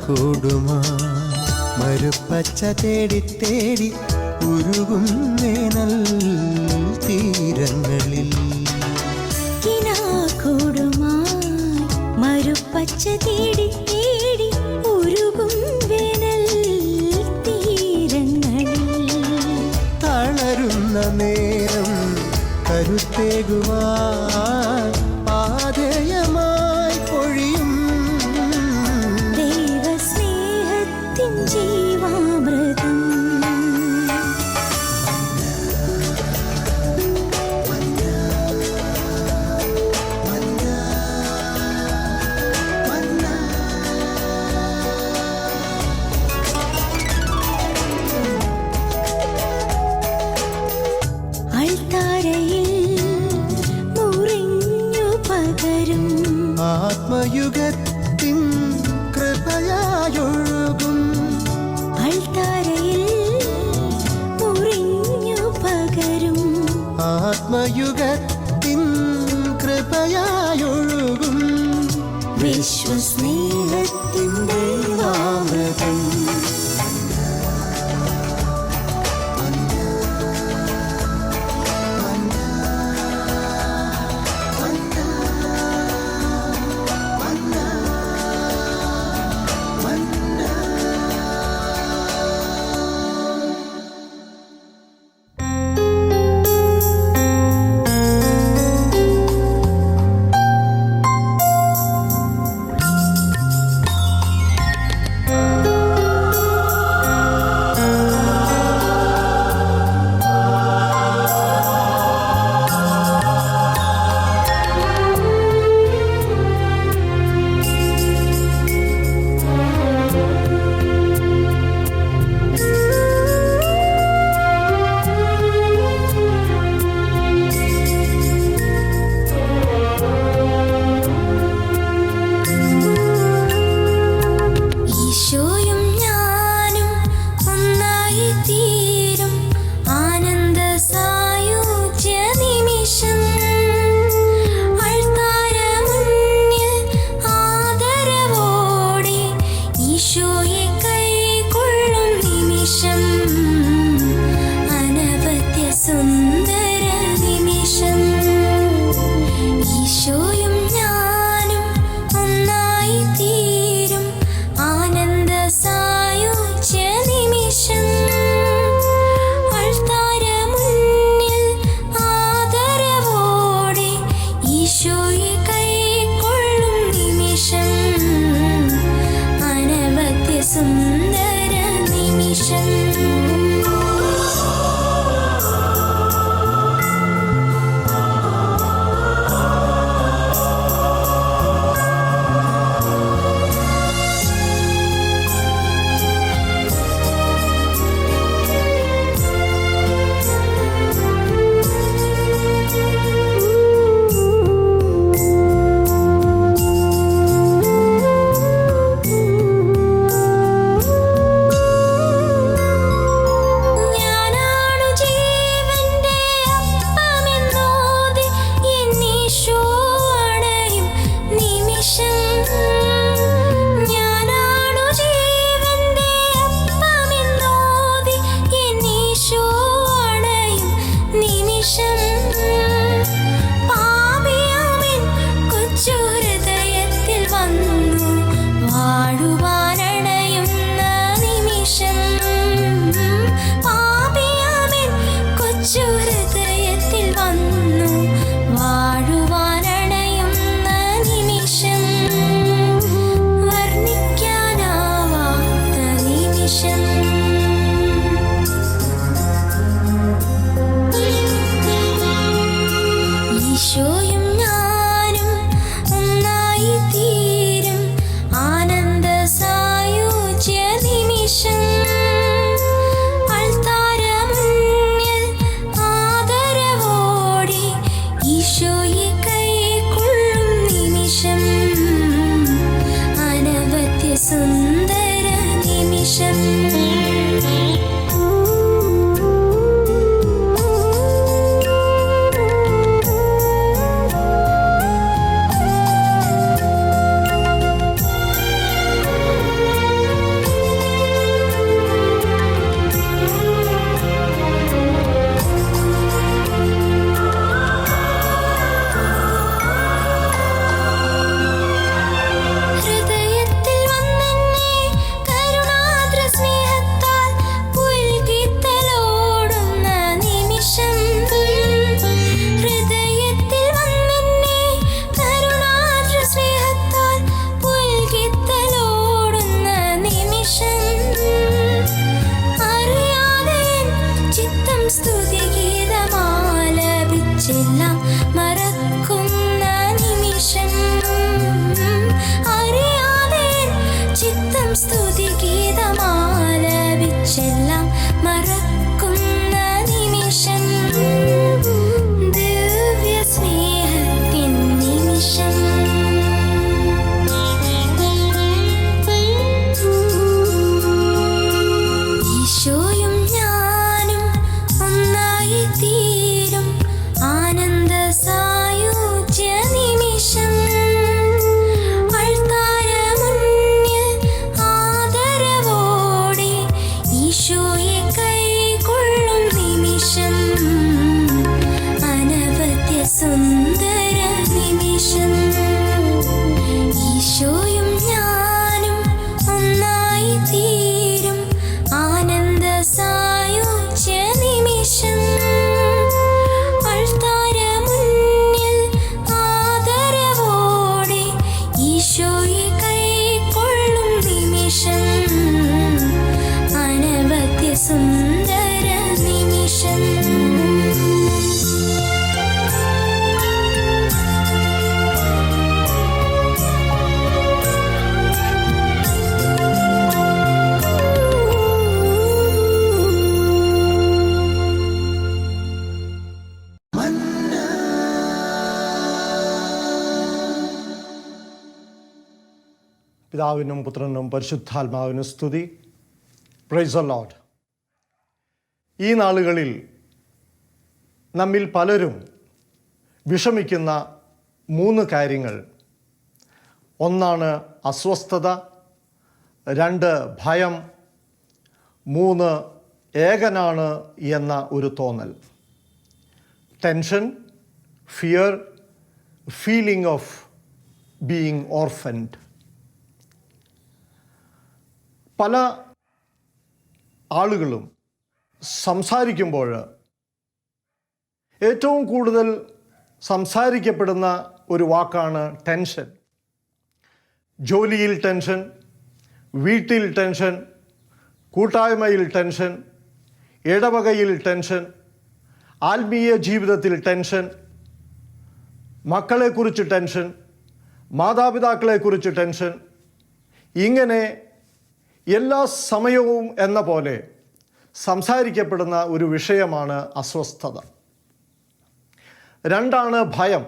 കൂടുമാ മരുപ്പച്ച തേടി തേടി ഉരുകും വേനൽ തീരങ്ങളിൽ മരുപ്പച്ച തേടി തേടി ഉരുകും വേനൽ തീരങ്ങളിൽ തളരുന്ന നേരം കരുത്തേകുവാൻ പാതയമായി പൊഴിയും ദൈവസ്നേഹത്തിൻ ജീവാമൃതം ആത്മയുഗത്തിൻ കൃപയായൊഴുകും അൾത്താരയിൽ മുറിഞ്ഞു പകരും ആത്മയുഗത്തിൻ കൃപയായൊഴുകും വിശ്വസ്നേഹത്തിൻ ദൈവാമൃതം ഗീതമാലപിച്ചെല്ലാം മറക്കുന്ന നിമിഷം, ദിവ്യ സ്നേഹത്തിൻ നിമിഷം. ഈശോയും ഞാനും ഒന്നായി തീരും ആനന്ദ സായുജ്യ നിമിഷം. അൾത്താരമുന്നിൽ ആദരവോടെ ഈശോയെ കൈക്കൊള്ളും നിമിഷം, അനവധ്യ സുന്ദര നിമിഷം. ഈശോയും ഞാനും ഒന്നായി തീരും ആനന്ദ സായുജ്യ നിമിഷം. അൾത്താരമുന്നിൽ ആദരവോടെ ഈശോയെ കൈക്കൊള്ളും നിമിഷം, അനവധ്യ സുന്ദര നിമിഷം. പിതാവിനും പുത്രനും പരിശുദ്ധാത്മാവിനും സ്തുതി. Praise the Lord. ഈ നാളുകളിൽ നമ്മിൽ പലരും വിഷമിക്കുന്ന 3 കാര്യങ്ങൾ. 1 അസ്വസ്ഥത, 2 ഭയം, 3 ഏകനാണ് എന്ന ഒരു തോന്നൽ. Tension, fear, feeling of being orphaned. പല ആളുകളും സംസാരിക്കുമ്പോൾ ഏറ്റവും കൂടുതൽ സംസാരിക്കപ്പെടുന്ന ഒരു വാക്കാണ് ടെൻഷൻ. ജോലിയിൽ ടെൻഷൻ, വീട്ടിൽ ടെൻഷൻ, കൂട്ടായ്മയിൽ ടെൻഷൻ, ഇടവകയിൽ ടെൻഷൻ, ആത്മീയ ജീവിതത്തിൽ ടെൻഷൻ, മക്കളെക്കുറിച്ച് ടെൻഷൻ, മാതാപിതാക്കളെക്കുറിച്ച് ടെൻഷൻ. ഇങ്ങനെ എല്ലാ സമയവും എന്ന പോലെ സംസാരിക്കപ്പെടുന്ന ഒരു വിഷയമാണ് അസ്വസ്ഥത. 2 ഭയം.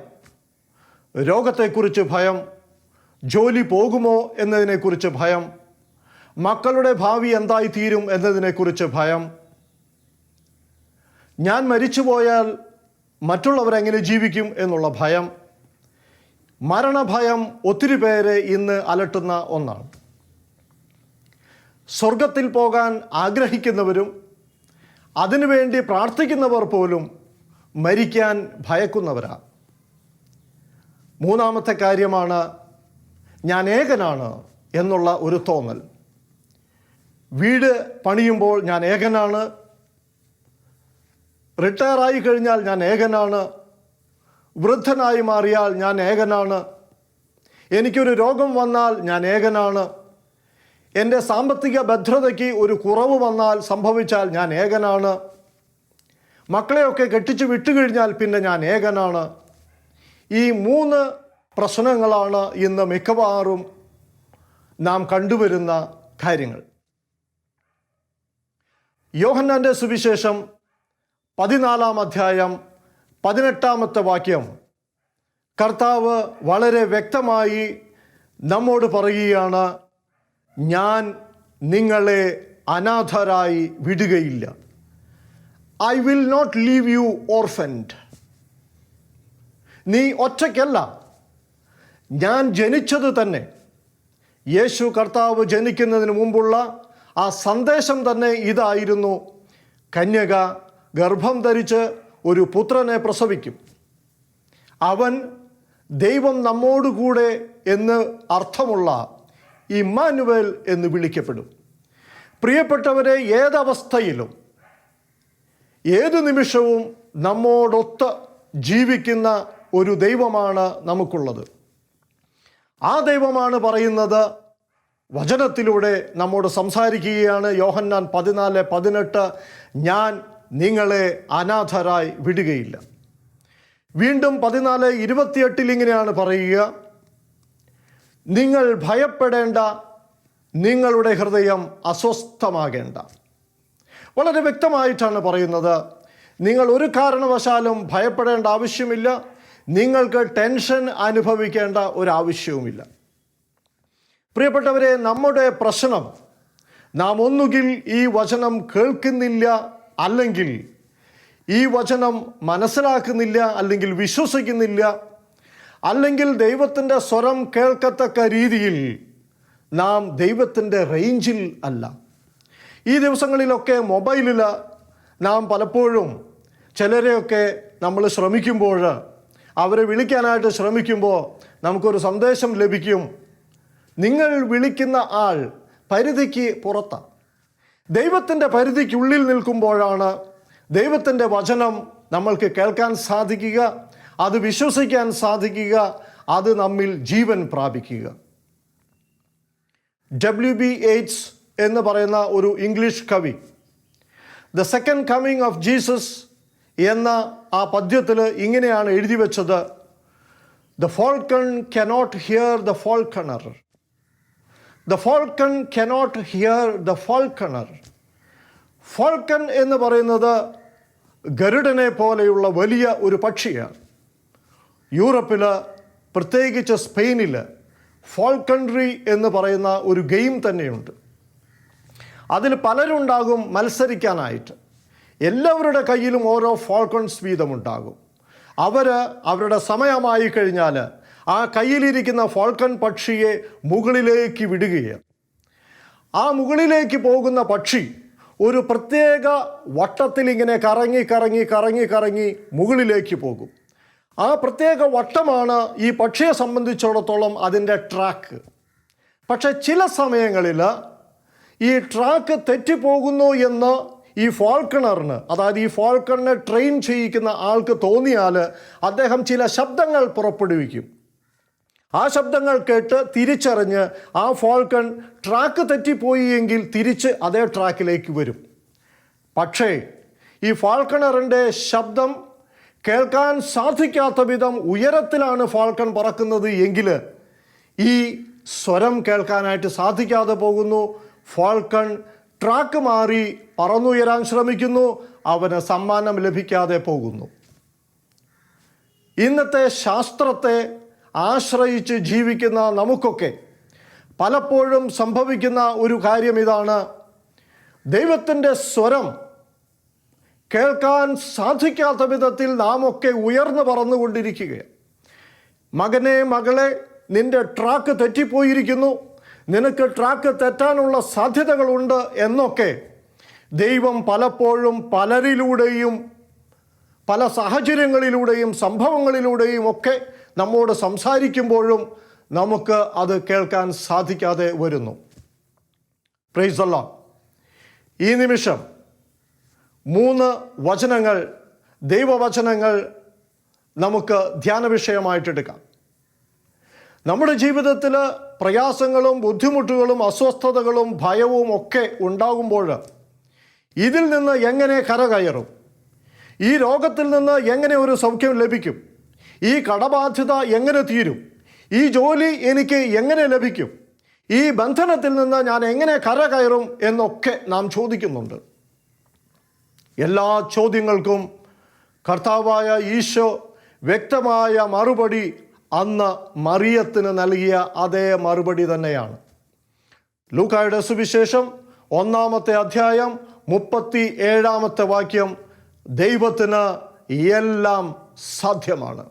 രോഗത്തെക്കുറിച്ച് ഭയം, ജോലി പോകുമോ എന്നതിനെക്കുറിച്ച് ഭയം, മക്കളുടെ ഭാവി എന്തായിത്തീരും എന്നതിനെക്കുറിച്ച് ഭയം, ഞാൻ മരിച്ചുപോയാൽ മറ്റുള്ളവരെങ്ങനെ ജീവിക്കും എന്നുള്ള ഭയം. മരണഭയം ഒത്തിരി പേരെ ഇന്ന് അലട്ടുന്ന ഒന്നാണ്. സ്വർഗത്തിൽ പോകാൻ ആഗ്രഹിക്കുന്നവരും അതിനുവേണ്ടി പ്രാർത്ഥിക്കുന്നവർ പോലും മരിക്കാൻ ഭയക്കുന്നവരാണ്. 3 കാര്യമാണ് ഞാൻ ഏകനാണ് എന്നുള്ള ഒരു തോന്നൽ. വീട് പണിയുമ്പോൾ ഞാൻ ഏകനാണ്, റിട്ടയറായി കഴിഞ്ഞാൽ ഞാൻ ഏകനാണ്, വൃദ്ധനായി മാറിയാൽ ഞാൻ ഏകനാണ്, എനിക്കൊരു രോഗം വന്നാൽ ഞാൻ ഏകനാണ്, എൻ്റെ സാമ്പത്തിക ഭദ്രതയ്ക്ക് ഒരു കുറവ് വന്നാൽ സംഭവിച്ചാൽ ഞാൻ ഏകനാണ്, മക്കളെയൊക്കെ കെട്ടിച്ച് വിട്ടുകഴിഞ്ഞാൽ പിന്നെ ഞാൻ ഏകനാണ്. ഈ 3 പ്രശ്നങ്ങളാണ് ഇന്ന് മിക്കവാറും നാം കണ്ടുവരുന്ന കാര്യങ്ങൾ. യോഹന്നാൻ്റെ സുവിശേഷം 14-ാം അധ്യായം 18-ാമത്തെ വാക്യം കർത്താവ് വളരെ വ്യക്തമായി നമ്മോട് പറയുകയാണ്, ഞാൻ നിങ്ങളെ അനാഥരായി വിടുകയില്ല. I will not leave you orphaned. നീ ഒറ്റയ്ക്കല്ല. ഞാൻ ജനിച്ചത് തന്നെ, യേശു കർത്താവ് ജനിക്കുന്നതിന് മുമ്പുള്ള ആ സന്ദേശം തന്നെ ഇതായിരുന്നു. കന്യക ഗർഭം ധരിച്ച് ഒരു പുത്രനെ പ്രസവിക്കും. അവൻ ദൈവം നമ്മോടുകൂടെ എന്ന് അർത്ഥമുള്ള ഇമ്മാനുവേൽ എന്ന് വിളിക്കപ്പെടും. പ്രിയപ്പെട്ടവരെ, ഏതവസ്ഥയിലും ഏത് നിമിഷവും നമ്മോടൊത്ത് ജീവിക്കുന്ന ഒരു ദൈവമാണ് നമുക്കുള്ളത്. ആ ദൈവമാണ് പറയുന്നത്, വചനത്തിലൂടെ നമ്മോട് സംസാരിക്കുകയാണ്. യോഹന്നാൻ 14:18, ഞാൻ നിങ്ങളെ അനാഥരായി വിടുകയില്ല. വീണ്ടും 14:28 ഇങ്ങനെയാണ് പറയുക, നിങ്ങൾ ഭയപ്പെടേണ്ട, നിങ്ങളുടെ ഹൃദയം അസ്വസ്ഥമാകേണ്ട. വളരെ വ്യക്തമായിട്ടാണ് പറയുന്നത്. നിങ്ങൾ ഒരു കാരണവശാലും ഭയപ്പെടേണ്ട ആവശ്യമില്ല. നിങ്ങൾക്ക് ടെൻഷൻ അനുഭവിക്കേണ്ട ഒരാവശ്യവുമില്ല. പ്രിയപ്പെട്ടവരെ, നമ്മുടെ പ്രശ്നം നാം ഒന്നുകിൽ ഈ വചനം കേൾക്കുന്നില്ല, അല്ലെങ്കിൽ ഈ വചനം മനസ്സിലാക്കുന്നില്ല, അല്ലെങ്കിൽ വിശ്വസിക്കുന്നില്ല, അല്ലെങ്കിൽ ദൈവത്തിൻ്റെ സ്വരം കേൾക്കത്തക്ക രീതിയിൽ നാം ദൈവത്തിൻ്റെ റേഞ്ചിൽ അല്ല. ഈ ദിവസങ്ങളിലൊക്കെ മൊബൈലിൽ നാം പലപ്പോഴും ചിലരെയൊക്കെ നമ്മൾ ശ്രമിക്കുമ്പോൾ, അവരെ വിളിക്കാനായിട്ട് ശ്രമിക്കുമ്പോൾ നമുക്കൊരു സന്ദേശം ലഭിക്കും, നിങ്ങൾ വിളിക്കുന്ന ആൾ പരിധിക്ക് പുറത്താണ്. ദൈവത്തിൻ്റെ പരിധിക്കുള്ളിൽ നിൽക്കുമ്പോഴാണ് ദൈവത്തിൻ്റെ വചനം നമ്മൾക്ക് കേൾക്കാൻ സാധിക്കുക, അത് വിശ്വസിക്കാൻ സാധിക്കുക, അത് നമ്മിൽ ജീവൻ പ്രാപിക്കുക. W.B. യേറ്റ്സ് എന്ന് പറയുന്ന ഒരു ഇംഗ്ലീഷ് കവി the second coming of Jesus എന്ന ആ പദ്യത്തിൽ ഇങ്ങനെയാണ് എഴുതി വെച്ചത്: the falcon cannot hear the falconer, the falcon cannot hear the falconer. Falcon എന്ന് പറയുന്നത് ഗരുഡനെ പോലെയുള്ള വലിയ ഒരു പക്ഷിയാണ്. യൂറോപ്പിൽ, പ്രത്യേകിച്ച് സ്പെയിനിൽ ഫാൾക്കൺട്രി എന്ന് പറയുന്ന ഒരു ഗെയിം തന്നെയുണ്ട്. അതിൽ പലരുണ്ടാകും മത്സരിക്കാനായിട്ട്. എല്ലാവരുടെ കയ്യിലും ഓരോ ഫാൾക്കൺസ് വീതമുണ്ടാകും. അവരുടെ സമയമായി കഴിഞ്ഞാൽ ആ കയ്യിലിരിക്കുന്ന ഫാൾക്കൺ പക്ഷിയെ മുകളിലേക്ക് വിടുകയാണ്. ആ മുകളിലേക്ക് പോകുന്ന പക്ഷി ഒരു പ്രത്യേക വട്ടത്തിൽ ഇങ്ങനെ കറങ്ങി കറങ്ങി കറങ്ങി കറങ്ങി മുകളിലേക്ക് പോകും. ആ പ്രത്യേക വട്ടമാണ് ഈ പക്ഷിയെ സംബന്ധിച്ചിടത്തോളം അതിൻ്റെ ട്രാക്ക്. പക്ഷേ ചില സമയങ്ങളിൽ ഈ ട്രാക്ക് തെറ്റിപ്പോകുന്നു എന്ന് ഈ ഫാൾക്കണറിന്, അതായത് ഈ ഫാൾക്കണിനെ ട്രെയിൻ ചെയ്യിക്കുന്ന ആൾക്ക് തോന്നിയാൽ അദ്ദേഹം ചില ശബ്ദങ്ങൾ പുറപ്പെടുവിക്കും. ആ ശബ്ദങ്ങൾ കേട്ട് തിരിച്ചറിഞ്ഞ് ആ ഫാൾക്കൺ ട്രാക്ക് തെറ്റിപ്പോയി എങ്കിൽ തിരിച്ച് അതേ ട്രാക്കിലേക്ക് വരും. പക്ഷേ ഈ ഫാൾക്കണറിൻ്റെ ശബ്ദം കേൾക്കാൻ സാധിക്കാത്ത വിധം ഉയരത്തിലാണ് ഫാൾക്കൺ പറക്കുന്നത് എങ്കിൽ ഈ സ്വരം കേൾക്കാനായിട്ട് സാധിക്കാതെ പോകുന്നു. ഫാൾക്കൺ ട്രാക്ക് മാറി പറന്നുയരാൻ ശ്രമിക്കുന്നു, അവന് സമ്മാനം ലഭിക്കാതെ പോകുന്നു. ഇന്നത്തെ ശാസ്ത്രത്തെ ആശ്രയിച്ച് ജീവിക്കുന്ന നമുക്കൊക്കെ പലപ്പോഴും സംഭവിക്കുന്ന ഒരു കാര്യം ഇതാണ്: ദൈവത്തിൻ്റെ സ്വരം കേൾക്കാൻ സാധിക്കാത്ത വിധത്തിൽ നാം ഒക്കെ ഉയർന്നു പറന്നുകൊണ്ടിരിക്കുകയാണ്. മകനെ, മകളെ, നിന്റെ ട്രാക്ക് തെറ്റിപ്പോയിരിക്കുന്നു, നിനക്ക് ട്രാക്ക് തെറ്റാനുള്ള സാധ്യതകളുണ്ട് എന്നൊക്കെ ദൈവം പലപ്പോഴും പലരിലൂടെയും പല സാഹചര്യങ്ങളിലൂടെയും സംഭവങ്ങളിലൂടെയും ഒക്കെ നമ്മോട് സംസാരിക്കുമ്പോഴും നമുക്ക് അത് കേൾക്കാൻ സാധിക്കാതെ വരുന്നു. Praise the Lord. ഈ നിമിഷം 3 വചനങ്ങൾ, ദൈവവചനങ്ങൾ നമുക്ക് ധ്യാന വിഷയമായിട്ടെടുക്കാം. നമ്മുടെ ജീവിതത്തിൽ പ്രയാസങ്ങളും ബുദ്ധിമുട്ടുകളും അസ്വസ്ഥതകളും ഭയവും ഒക്കെ ഉണ്ടാകുമ്പോൾ ഇതിൽ നിന്ന് എങ്ങനെ കരകയറും? ഈ രോഗത്തിൽ നിന്ന് എങ്ങനെ ഒരു സൗഖ്യം ലഭിക്കും? ഈ കടബാധ്യത എങ്ങനെ തീരും? ഈ ജോലി എനിക്ക് എങ്ങനെ ലഭിക്കും? ഈ ബന്ധനത്തിൽ നിന്ന് ഞാൻ എങ്ങനെ കരകയറും എന്നൊക്കെ നാം ചോദിക്കുന്നുണ്ട്. എല്ലാ ചോദ്യങ്ങൾക്കും കർത്താവായ ഈശോ വ്യക്തമായ മറുപടി അന്ന് മറിയത്തിന് നൽകിയ അതേ മറുപടി തന്നെയാണ്. ലൂക്കായുടെ സുവിശേഷം 1-ാമത്തെ അധ്യായം 37-ാമത്തെ വാക്യം: ദൈവത്തിന് എല്ലാം സാധ്യമാണ്.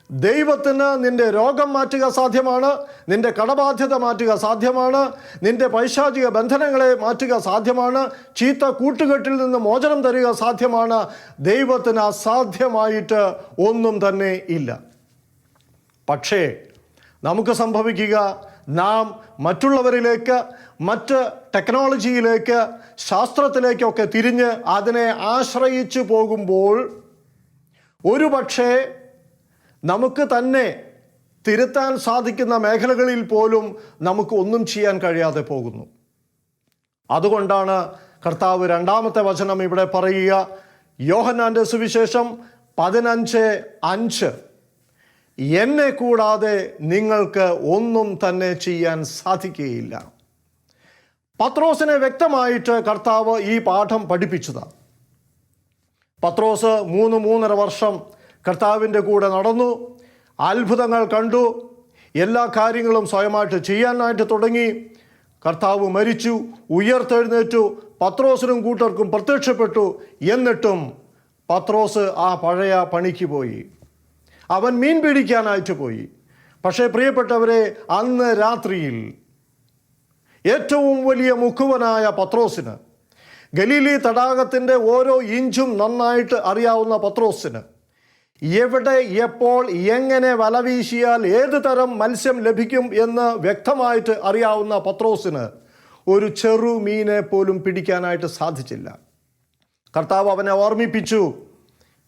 ദൈവത്തിന് നിന്റെ രോഗം മാറ്റുക സാധ്യമാണ്, നിന്റെ കടബാധ്യത മാറ്റുക സാധ്യമാണ്, നിന്റെ പൈശാചിക ബന്ധനങ്ങളെ മാറ്റുക സാധ്യമാണ്, ചീത്ത കൂട്ടുകെട്ടിൽ നിന്ന് മോചനം തരിക സാധ്യമാണ്. ദൈവത്തിന് അസാധ്യമായിട്ട് ഒന്നും തന്നെ ഇല്ല. പക്ഷേ നമുക്ക് സംഭവിക്കുക, നാം മറ്റുള്ളവരിലേക്ക്, മറ്റ് ടെക്നോളജിയിലേക്ക്, ശാസ്ത്രത്തിലേക്കൊക്കെ തിരിഞ്ഞ് അതിനെ ആശ്രയിച്ചു പോകുമ്പോൾ ഒരുപക്ഷേ നമുക്ക് തന്നെ തിരുത്താൻ സാധിക്കുന്ന മേഖലകളിൽ പോലും നമുക്ക് ഒന്നും ചെയ്യാൻ കഴിയാതെ പോകുന്നു. അതുകൊണ്ടാണ് കർത്താവ് 2-ാമത്തെ വചനം ഇവിടെ പറയുക. യോഹന്നാൻ്റെ സുവിശേഷം 15:5: എന്നെ കൂടാതെ നിങ്ങൾക്ക് ഒന്നും തന്നെ ചെയ്യാൻ സാധിക്കുകയില്ല. പത്രോസിനെ വ്യക്തമായിട്ട് കർത്താവ് ഈ പാഠം പഠിപ്പിച്ചതാണ്. പത്രോസ് 3-3.5 വർഷം കർത്താവിൻ്റെ കൂടെ നടന്നു, അത്ഭുതങ്ങൾ കണ്ടു, എല്ലാ കാര്യങ്ങളും സ്വയമായിട്ട് ചെയ്യാനായിട്ട് തുടങ്ങി. കർത്താവ് മരിച്ചു, ഉയർത്തെഴുന്നേറ്റു, പത്രോസിനും കൂട്ടർക്കും പ്രത്യക്ഷപ്പെട്ടു. എന്നിട്ടും പത്രോസ് ആ പഴയ പണിക്ക് പോയി. അവൻ മീൻ പിടിക്കാനായിട്ട് പോയി. പക്ഷേ പ്രിയപ്പെട്ടവരെ, അന്ന് രാത്രിയിൽ ഏറ്റവും വലിയ മുക്കുവനായ പത്രോസിന്, ഗലീലി തടാകത്തിൻ്റെ ഓരോ ഇഞ്ചും നന്നായിട്ട് അറിയാവുന്ന പത്രോസിന്, എവിടെ എപ്പോൾ എങ്ങനെ വല വീശിയാൽ ഏത് തരം മത്സ്യം ലഭിക്കും എന്ന് വ്യക്തമായിട്ട് അറിയാവുന്ന പത്രോസിന് ഒരു ചെറു മീനെ പോലും പിടിക്കാനായിട്ട് സാധിച്ചില്ല. കർത്താവ് അവനെ ഓർമ്മിപ്പിച്ചു,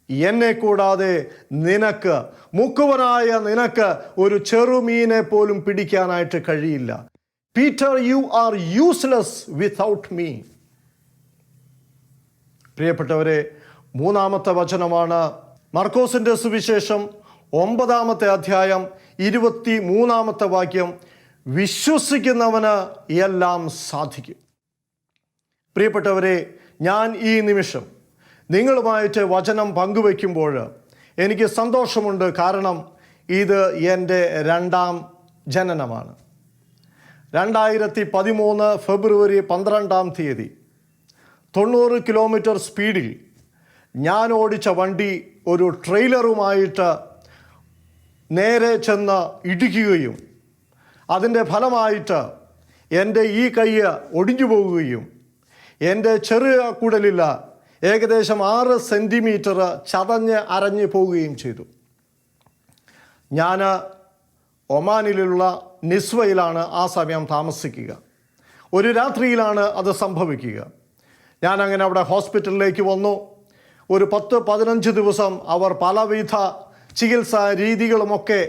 എന്നെ കൂടാതെ നിനക്ക്, മുക്കുവനായ നിനക്ക് ഒരു ചെറുമീനെ പോലും പിടിക്കാനായിട്ട് കഴിയില്ല. Peter, you are useless without me. പ്രിയപ്പെട്ടവരെ, 3-ാമത്തെ വചനമാണ് മർക്കോസിൻ്റെ സുവിശേഷം 9-ാമത്തെ അധ്യായം 23-ാമത്തെ വാക്യം. വിശ്വസിക്കുന്നവന് എല്ലാം സാധിക്കും. പ്രിയപ്പെട്ടവരെ, ഞാൻ ഈ നിമിഷം നിങ്ങളുമായിട്ട് വചനം പങ്കുവയ്ക്കുമ്പോൾ എനിക്ക് സന്തോഷമുണ്ട്. കാരണം ഇത് എൻ്റെ 2ാം ജനനമാണ്. 2013 ഫെബ്രുവരി 12-ാം തീയതി 90 കിലോമീറ്റർ സ്പീഡിൽ ഞാൻ ഓടിച്ച വണ്ടി ഒരു ട്രെയിലറുമായിട്ട് നേരെ ചെന്ന് ഇടിക്കുകയും അതിൻ്റെ ഫലമായിട്ട് എൻ്റെ ഈ കൈ ഒടിഞ്ഞു പോവുകയും എൻ്റെ ചെറിയ കുടലിൽ ഏകദേശം 6 സെൻറ്റിമീറ്റർ ചതഞ്ഞ് അരഞ്ഞു പോവുകയും ചെയ്തു. ഞാൻ ഒമാനിലുള്ള നിസ്വയിലാണ് ആ സമയം താമസിക്കുക. ഒരു രാത്രിയിലാണ് അത് സംഭവിക്കുക. ഞാനങ്ങനെ അവിടെ ഹോസ്പിറ്റലിലേക്ക് വന്നു. ഒരു 10-15 ദിവസം അവർ പലവിധ ചികിത്സാ രീതികളുമൊക്കെ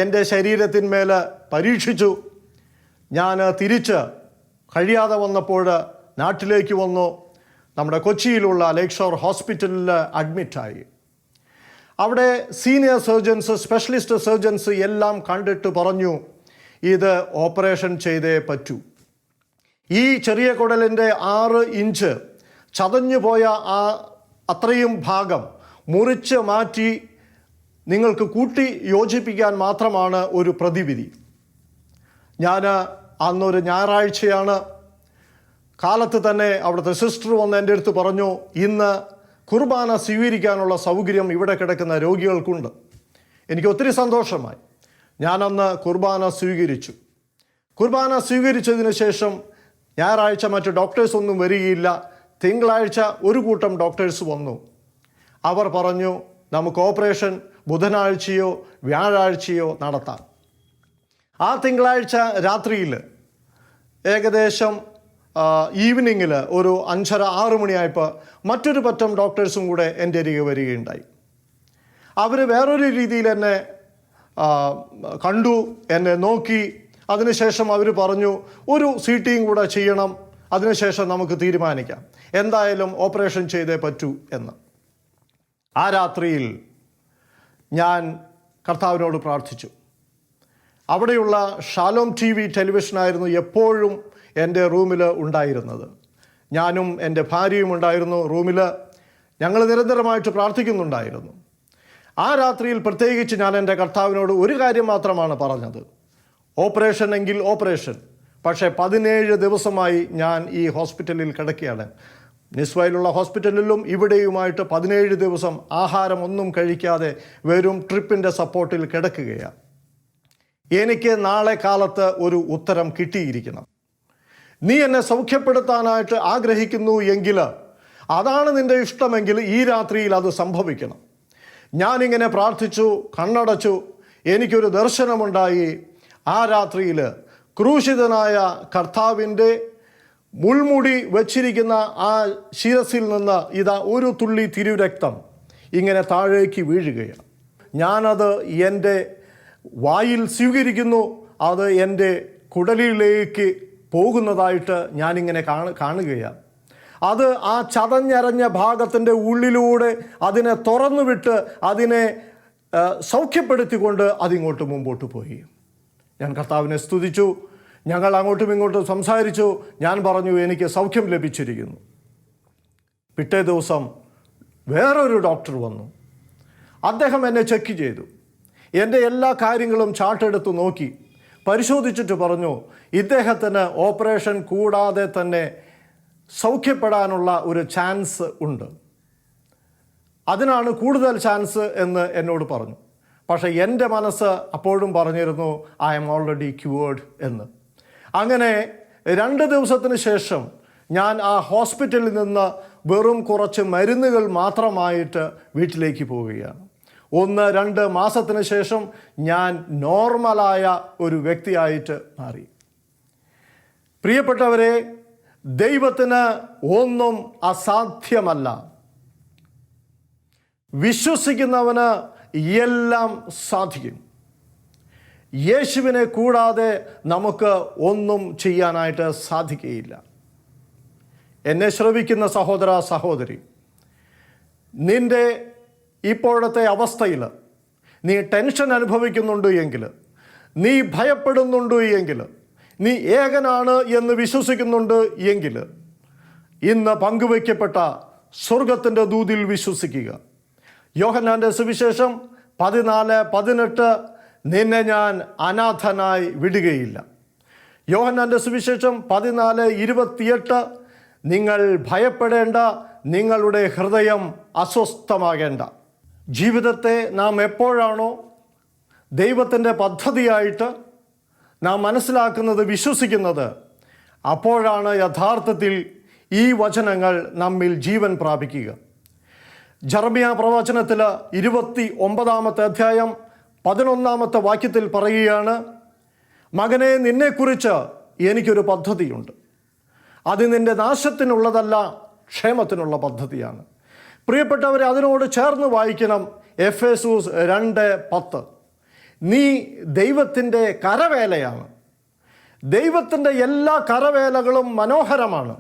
എൻ്റെ ശരീരത്തിന്മേൽ പരീക്ഷിച്ചു. ഞാൻ തിരിച്ച് കഴിയാതെ വന്നപ്പോൾ നാട്ടിലേക്ക് വന്നു. നമ്മുടെ കൊച്ചിയിലുള്ള ലേക്ക് ഷോർ ഹോസ്പിറ്റലിൽ അഡ്മിറ്റായി. അവിടെ സീനിയർ സർജൻസ്, സ്പെഷ്യലിസ്റ്റ് സർജൻസ് എല്ലാം കണ്ടിട്ട് പറഞ്ഞു, ഇത് ഓപ്പറേഷൻ ചെയ്തേ പറ്റൂ. ഈ ചെറിയ കുടലിൻ്റെ 6 ഇഞ്ച് ചതഞ്ഞു പോയ അത്രയും ഭാഗം മുറിച്ച് മാറ്റി നിങ്ങൾക്ക് കൂട്ടി യോജിപ്പിക്കാൻ മാത്രമാണ് ഒരു പ്രതിവിധി. ഞാൻ അന്നൊരു ഞായറാഴ്ചയാണ്. കാലത്ത് തന്നെ അവിടുത്തെ സിസ്റ്റർ വന്ന് എൻ്റെ അടുത്ത് പറഞ്ഞു, ഇന്ന് കുർബാന സ്വീകരിക്കാനുള്ള സൗകര്യം ഇവിടെ കിടക്കുന്ന രോഗികൾക്കുണ്ട്. എനിക്ക് ഒത്തിരി സന്തോഷമായി. ഞാനന്ന് കുർബാന സ്വീകരിച്ചു. കുർബാന സ്വീകരിച്ചതിന് ശേഷം ഞായറാഴ്ച മറ്റ് ഡോക്ടേഴ്സ് ഒന്നും വരികയില്ല. തിങ്കളാഴ്ച ഒരു കൂട്ടം ഡോക്ടേഴ്സ് വന്നു. അവർ പറഞ്ഞു, നമുക്ക് ഓപ്പറേഷൻ ബുധനാഴ്ചയോ വ്യാഴാഴ്ചയോ നടത്താം. ആ തിങ്കളാഴ്ച രാത്രിയിൽ ഏകദേശം ഈവനിങ്ങിൽ ഒരു 5:30-6 മണിയായപ്പോൾ മറ്റൊരു പറ്റം ഡോക്ടേഴ്സും കൂടെ എൻ്റെ അരികെ വരികയുണ്ടായി. അവർ വേറൊരു രീതിയിൽ എന്നെ കണ്ടു, എന്നെ നോക്കി. അതിനുശേഷം അവർ പറഞ്ഞു, ഒരു CT കൂടെ ചെയ്യണം, അതിനുശേഷം നമുക്ക് തീരുമാനിക്കാം, എന്തായാലും ഓപ്പറേഷൻ ചെയ്തേ പറ്റൂ എന്ന്. ആ രാത്രിയിൽ ഞാൻ കർത്താവിനോട് പ്രാർത്ഥിച്ചു. അവിടെയുള്ള ഷാലോം TV ടെലിവിഷനായിരുന്നു എപ്പോഴും എൻ്റെ റൂമിൽ ഉണ്ടായിരുന്നത്. ഞാനും എൻ്റെ ഭാര്യയും ഉണ്ടായിരുന്നു റൂമിൽ. ഞങ്ങൾ നിരന്തരമായിട്ട് പ്രാർത്ഥിക്കുന്നുണ്ടായിരുന്നു. ആ രാത്രിയിൽ പ്രത്യേകിച്ച് ഞാൻ എൻ്റെ കർത്താവിനോട് ഒരു കാര്യം മാത്രമാണ് പറഞ്ഞത്, ഓപ്പറേഷൻ എങ്കിൽ ഓപ്പറേഷൻ. പക്ഷേ 17 ദിവസമായി ഞാൻ ഈ ഹോസ്പിറ്റലിൽ കിടക്കുകയാണ്. നിസ്വയിലുള്ള ഹോസ്പിറ്റലിലും ഇവിടെയുമായിട്ട് 17 ദിവസം ആഹാരം ഒന്നും കഴിക്കാതെ വെറും ട്രിപ്പിൻ്റെ സപ്പോർട്ടിൽ കിടക്കുകയാണ്. എനിക്ക് നാളെ കാലത്ത് ഒരു ഉത്തരം കിട്ടിയിരിക്കണം. നീ എന്നെ സൗഖ്യപ്പെടുത്താനായിട്ട് ആഗ്രഹിക്കുന്നു എങ്കിൽ, അതാണ് നിൻ്റെ ഇഷ്ടമെങ്കിൽ ഈ രാത്രിയിൽ അത് സംഭവിക്കണം. ഞാനിങ്ങനെ പ്രാർത്ഥിച്ചു, കണ്ണടച്ചു. എനിക്കൊരു ദർശനമുണ്ടായി. ആ രാത്രിയിൽ ക്രൂശിതനായ കർത്താവിൻ്റെ മുൾമുടി വച്ചിരിക്കുന്ന ആ ശിരസിൽ നിന്ന് ഇതാ ഒരു തുള്ളി തിരുരക്തം ഇങ്ങനെ താഴേക്ക് വീഴുകയാണ്. ഞാനത് എൻ്റെ വായിൽ സ്വീകരിക്കുന്നു. അത് എൻ്റെ കുടലിലേക്ക് പോകുന്നതായിട്ട് ഞാനിങ്ങനെ കാണുകയാണ്. അത് ആ ചതഞ്ഞരഞ്ഞ ഭാഗത്തിൻ്റെ ഉള്ളിലൂടെ അതിനെ തുറന്നു വിട്ട് അതിനെ സൗഖ്യപ്പെടുത്തിക്കൊണ്ട് അതിങ്ങോട്ട് മുമ്പോട്ട് പോയി. ഞാൻ കർത്താവിനെ സ്തുതിച്ചു. ഞങ്ങൾ അങ്ങോട്ടും ഇങ്ങോട്ടും സംസാരിച്ചു. ഞാൻ പറഞ്ഞു എനിക്ക് സൗഖ്യം ലഭിച്ചിരിക്കുന്നു. പിറ്റേ ദിവസം വേറൊരു ഡോക്ടർ വന്നു. അദ്ദേഹം എന്നെ ചെക്ക് ചെയ്തു. എൻ്റെ എല്ലാ കാര്യങ്ങളും ചാർട്ടെടുത്ത് നോക്കി പരിശോധിച്ചിട്ട് പറഞ്ഞു, ഇദ്ദേഹത്തിന് ഓപ്പറേഷൻ കൂടാതെ തന്നെ സൗഖ്യപ്പെടാനുള്ള ഒരു ചാൻസ് ഉണ്ട്, അതിനാണ് കൂടുതൽ ചാൻസ് എന്ന് എന്നോട് പറഞ്ഞു. പക്ഷേ എൻ്റെ മനസ്സ് അപ്പോഴും പറഞ്ഞിരുന്നു ഐ ആം ഓൾറെഡി ക്യൂവേർഡ് എന്ന്. അങ്ങനെ 2 ദിവസത്തിന് ശേഷം ഞാൻ ആ ഹോസ്പിറ്റലിൽ നിന്ന് വെറും കുറച്ച് മരുന്നുകൾ മാത്രമായിട്ട് വീട്ടിലേക്ക് പോവുകയാണ്. 1-2 മാസത്തിന് ശേഷം ഞാൻ നോർമലായ ഒരു വ്യക്തിയായിട്ട് മാറി. പ്രിയപ്പെട്ടവരെ, ദൈവത്തിന് ഒന്നും അസാധ്യമല്ല. വിശ്വസിക്കുന്നവന് എല്ലാം സാധിക്കും. യേശുവിനെ കൂടാതെ നമുക്ക് ഒന്നും ചെയ്യാനായിട്ട് സാധിക്കുകയില്ല. എന്നെ ശ്രവിക്കുന്ന സഹോദര സഹോദരി, നിൻ്റെ ഇപ്പോഴത്തെ അവസ്ഥയിൽ നീ ടെൻഷൻ അനുഭവിക്കുന്നുണ്ട് എങ്കിൽ, നീ ഭയപ്പെടുന്നുണ്ട് എങ്കിൽ, നീ ഏകനാണ് എന്ന് വിശ്വസിക്കുന്നുണ്ട് എങ്കിൽ, ഇന്ന് പങ്കുവയ്ക്കപ്പെട്ട സ്വർഗത്തിൻ്റെ ദൂതിൽ വിശ്വസിക്കുക. യോഹന്നാൻ്റെ സുവിശേഷം 14:18 നിന്നെ ഞാൻ അനാഥനായി വിടുകയില്ല. യോഹന്നാൻ്റെ സുവിശേഷം 14:28 നിങ്ങൾ ഭയപ്പെടേണ്ട, നിങ്ങളുടെ ഹൃദയം അസ്വസ്ഥമാകേണ്ട. ജീവിതത്തെ നാം എപ്പോഴാണോ ദൈവത്തിൻ്റെ പദ്ധതിയായിട്ട് നാം മനസ്സിലാക്കുന്നത്, വിശ്വസിക്കുന്നത്, അപ്പോഴാണ് യഥാർത്ഥത്തിൽ ഈ വചനങ്ങൾ നമ്മിൽ ജീവൻ പ്രാപിക്കുക. ജെറമ്യാ പ്രവചനത്തിൽ 29-ാമത്തെ അധ്യായം 11-ാമത്തെ വാക്യത്തിൽ പറയുകയാണ്, മകനെ, നിന്നെക്കുറിച്ച് എനിക്കൊരു പദ്ധതിയുണ്ട്. അത് നിൻ്റെ നാശത്തിനുള്ളതല്ല, ക്ഷേമത്തിനുള്ള പദ്ധതിയാണ്. പ്രിയപ്പെട്ടവരെ, അതിനോട് ചേർന്ന് വായിക്കണം എഫേസൂസ് 2:10. നീ ദൈവത്തിൻ്റെ കരവേലയാണ്. ദൈവത്തിൻ്റെ എല്ലാ കരവേലകളും മനോഹരമാണ്.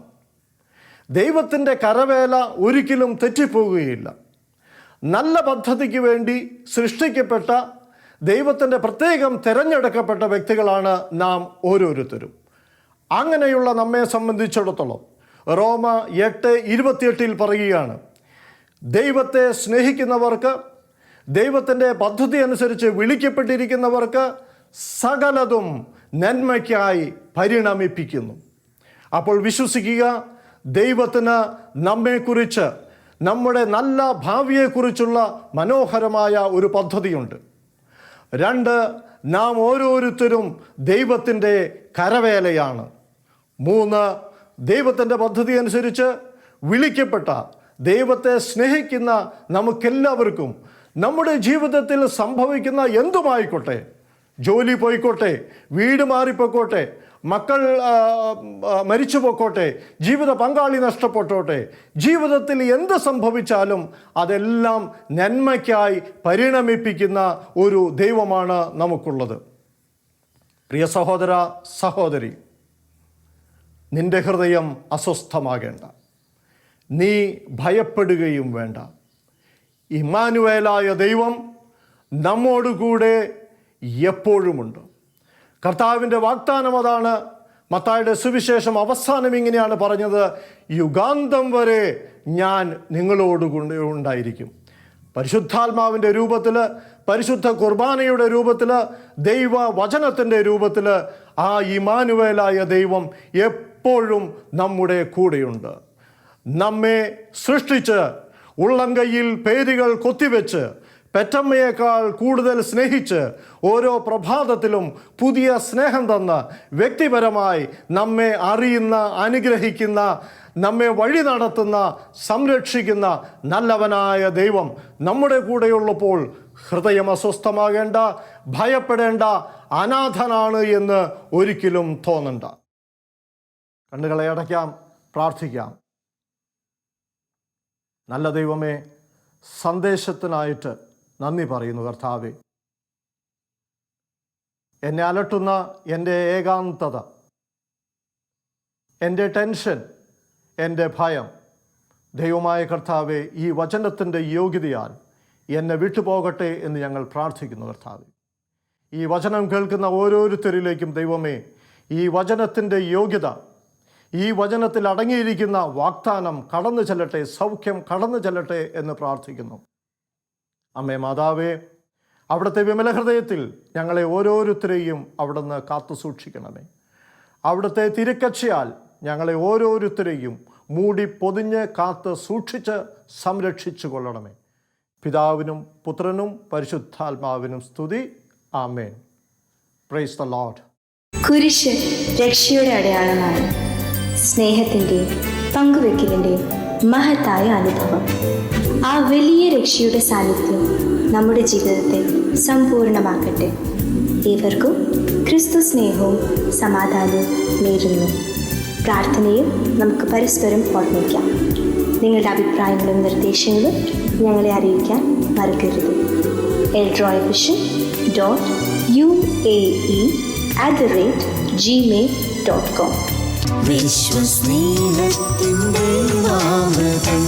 ദൈവത്തിൻ്റെ കരവേല ഒരിക്കലും തെറ്റിപ്പോവുകയില്ല. നല്ല പദ്ധതിക്ക് വേണ്ടി സൃഷ്ടിക്കപ്പെട്ട ദൈവത്തിൻ്റെ പ്രത്യേകം തിരഞ്ഞെടുക്കപ്പെട്ട വ്യക്തികളാണ് നാം ഓരോരുത്തരും. അങ്ങനെയുള്ള നമ്മെ സംബന്ധിച്ചിടത്തോളം റോമ 8:28 പറയുകയാണ്, ദൈവത്തെ സ്നേഹിക്കുന്നവർക്ക്, ദൈവത്തിൻ്റെ പദ്ധതി അനുസരിച്ച് വിളിക്കപ്പെട്ടിരിക്കുന്നവർക്ക് സകലതും നന്മയ്ക്കായി പരിണമിപ്പിക്കുന്നു. അപ്പോൾ വിശ്വസിക്കുക, ദൈവത്തിന് നമ്മെക്കുറിച്ച്, നമ്മുടെ നല്ല ഭാവിയെക്കുറിച്ചുള്ള മനോഹരമായ ഒരു പദ്ധതിയുണ്ട്. 2, നാം ഓരോരുത്തരും ദൈവത്തിൻ്റെ കരവേലയാണ്. 3, ദൈവത്തിൻ്റെ പദ്ധതി അനുസരിച്ച് വിളിക്കപ്പെട്ട, ദൈവത്തെ സ്നേഹിക്കുന്ന നമുക്കെല്ലാവർക്കും നമ്മുടെ ജീവിതത്തിൽ സംഭവിക്കുന്ന എന്തുമായിക്കോട്ടെ, ജോലി പോയിക്കോട്ടെ, വീട് മാറിപ്പോയിക്കോട്ടെ, മക്കൾ മരിച്ചു പോയിക്കോട്ടെ, ജീവിത പങ്കാളി നഷ്ടപ്പെട്ടോട്ടെ, ജീവിതത്തിൽ എന്ത് സംഭവിച്ചാലും അതെല്ലാം നന്മയ്ക്കായി പരിണമിപ്പിക്കുന്ന ഒരു ദൈവമാണ് നമുക്കുള്ളത്. പ്രിയ സഹോദര സഹോദരി, നിന്റെ ഹൃദയം അസ്വസ്ഥമാകേണ്ട, നീ ഭയപ്പെടുകയും വേണ്ട. ഇമ്മാനുവേലായ ദൈവം നമ്മോടുകൂടെ എപ്പോഴുമുണ്ട്. കർത്താവിൻ്റെ വാഗ്ദാനം അതാണ്. മത്തായിയുടെ സുവിശേഷം അവസാനം ഇങ്ങനെയാണ് പറഞ്ഞത്, യുഗാന്തം വരെ ഞാൻ നിങ്ങളോടുകൂടെ ഉണ്ടായിരിക്കും. പരിശുദ്ധാത്മാവിൻ്റെ രൂപത്തിൽ, പരിശുദ്ധ കുർബാനയുടെ രൂപത്തിൽ, ദൈവ വചനത്തിൻ്റെ രൂപത്തിൽ ആ ഇമ്മാനുവേലായ ദൈവം എപ്പോഴും നമ്മുടെ കൂടെയുണ്ട്. നമ്മെ സൃഷ്ടിച്ച് ഉള്ളംകൈയിൽ പേരുകൾ കൊത്തിവെച്ച് പെറ്റമ്മയേക്കാൾ കൂടുതൽ സ്നേഹിച്ച് ഓരോ പ്രഭാതത്തിലും പുതിയ സ്നേഹം തന്ന് വ്യക്തിപരമായി നമ്മെ അറിയുന്ന, അനുഗ്രഹിക്കുന്ന, നമ്മെ വഴി നടത്തുന്ന, സംരക്ഷിക്കുന്ന നല്ലവനായ ദൈവം നമ്മുടെ കൂടെയുള്ളപ്പോൾ ഹൃദയം അസ്വസ്ഥമാകേണ്ട, ഭയപ്പെടേണ്ട, അനാഥനാണ് എന്ന് ഒരിക്കലും തോന്നണ്ട. കണ്ണുകളെ അടയ്ക്കാം, പ്രാർത്ഥിക്കാം. നല്ല ദൈവമേ, സന്ദേശത്തിനായിട്ട് നന്ദി പറയുന്നു കർത്താവേ. എന്നെ അലട്ടുന്ന എൻ്റെ ഏകാന്തത, എൻ്റെ ടെൻഷൻ, എൻ്റെ ഭയം, ദൈവമായ കർത്താവേ, ഈ വചനത്തിൻ്റെ യോഗ്യതയാൽ എന്നെ വിട്ടുപോകട്ടെ എന്ന് ഞങ്ങൾ പ്രാർത്ഥിക്കുന്നു കർത്താവേ. ഈ വചനം കേൾക്കുന്ന ഓരോരുത്തരിലേക്കും ദൈവമേ ഈ വചനത്തിൻ്റെ യോഗ്യത, ഈ വചനത്തിൽ അടങ്ങിയിരിക്കുന്ന വാഗ്ദാനം കടന്നു ചെല്ലട്ടെ, സൗഖ്യം കടന്നു ചെല്ലട്ടെ എന്ന് പ്രാർത്ഥിക്കുന്നു. അമ്മേ മാതാവേ, അവിടുത്തെ വിമല ഹൃദയത്തിൽ ഞങ്ങളെ ഓരോരുത്തരെയും അവിടുന്ന് കാത്തു സൂക്ഷിക്കണമേ. അവിടുത്തെ തിരുക്കച്ചയാൽ ഞങ്ങളെ ഓരോരുത്തരെയും മൂടി പൊതിഞ്ഞ് കാത്ത് സൂക്ഷിച്ച് സംരക്ഷിച്ചു കൊള്ളണമേ. പിതാവിനും പുത്രനും പരിശുദ്ധാത്മാവിനും സ്തുതി. ആമേൻ. Praise the lord. കുരിശ് രക്ഷയുടെ അടയാളമാണ്. സ്നേഹത്തിൻ്റെയും പങ്കുവെക്കലിൻ്റെയും മഹത്തായ അനുഭവം. ആ വലിയ രക്ഷയുടെ സാന്നിധ്യം നമ്മുടെ ജീവിതത്തെ സമ്പൂർണ്ണമാക്കട്ടെ. ഏവർക്കും ക്രിസ്തു സ്നേഹവും സമാധാനവും നേരുന്നു. പ്രാർത്ഥനയും നമുക്ക് പരസ്പരം ഓർമ്മിക്കാം. നിങ്ങളുടെ അഭിപ്രായങ്ങളും നിർദ്ദേശങ്ങളും ഞങ്ങളെ അറിയിക്കാൻ മറക്കരുത്. eldroyvision.uae@gmail.com. വിശ്വസ്നേഹത്തിൻ്റെ അമൃതം